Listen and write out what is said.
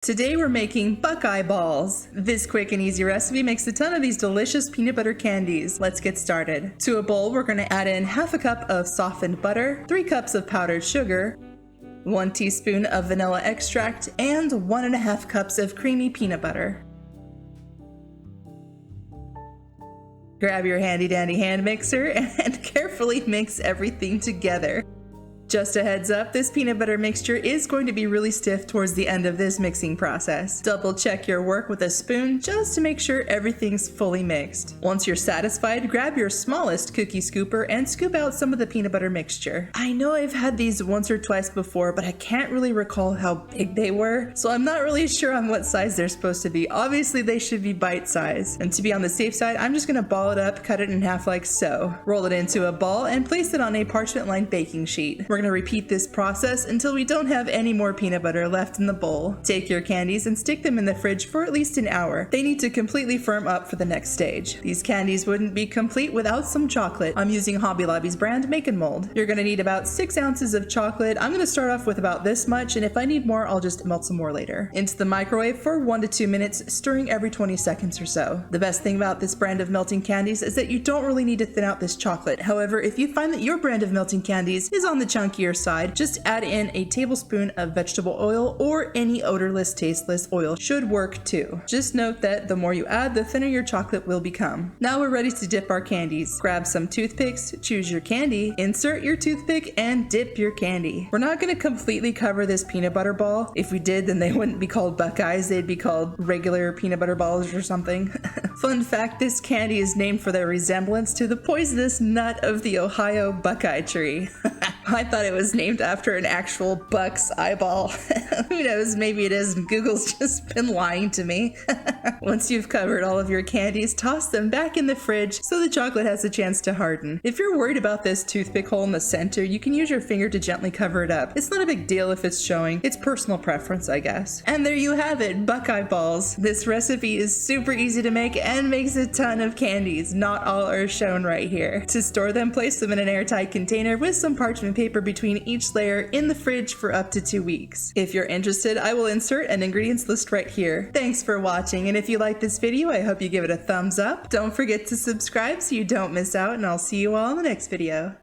Today we're making Buckeye balls. This quick and easy recipe makes a ton of these delicious peanut butter candies. Let's get started. To a bowl, we're going to add in half a cup of softened butter, 3 cups of powdered sugar, 1 teaspoon of vanilla extract, and 1.5 cups of creamy peanut butter. Grab your handy dandy hand mixer and carefully mix everything together. Just a heads up, this peanut butter mixture is going to be really stiff towards the end of this mixing process. Double check your work with a spoon just to make sure everything's fully mixed. Once you're satisfied, grab your smallest cookie scooper and scoop out some of the peanut butter mixture. I know I've had these once or twice before, but I can't really recall how big they were, so I'm not really sure on what size they're supposed to be. Obviously they should be bite size. And to be on the safe side, I'm just gonna ball it up, cut it in half like so. Roll it into a ball and place it on a parchment lined baking sheet. We're going to repeat this process until we don't have any more peanut butter left in the bowl. Take your candies and stick them in the fridge for at least an hour. They need to completely firm up for the next stage. These candies wouldn't be complete without some chocolate. I'm using Hobby Lobby's brand Make and Mold. You're going to need about 6 ounces of chocolate. I'm going to start off with about this much, and if I need more, I'll just melt some more later. Into the microwave for 1 to 2 minutes, stirring every 20 seconds or so. The best thing about this brand of melting candies is that you don't really need to thin out this chocolate. However, if you find that your brand of melting candies is on the chunkier side, just add in a tablespoon of vegetable oil, or any odorless, tasteless oil should work too. Just note that the more you add, the thinner your chocolate will become. Now we're ready to dip our candies. Grab some toothpicks, choose your candy, insert your toothpick, and dip your candy. We're not going to completely cover this peanut butter ball. If we did, then they wouldn't be called Buckeyes, they'd be called regular peanut butter balls or something. Fun fact, this candy is named for their resemblance to the poisonous nut of the Ohio Buckeye tree. I thought it was named after an actual buck's eyeball. Who knows, maybe it is and Google's just been lying to me. Once you've covered all of your candies, toss them back in the fridge so the chocolate has a chance to harden. If you're worried about this toothpick hole in the center, you can use your finger to gently cover it up. It's not a big deal if it's showing. It's personal preference, I guess. And there you have it, Buckeye balls. This recipe is super easy to make and makes a ton of candies. Not all are shown right here. To store them, place them in an airtight container with some parchment paper between each layer in the fridge for up to 2 weeks. If you're interested, I will insert an ingredients list right here. Thanks for watching, and if you like this video, I hope you give it a thumbs up. Don't forget to subscribe so you don't miss out, and I'll see you all in the next video.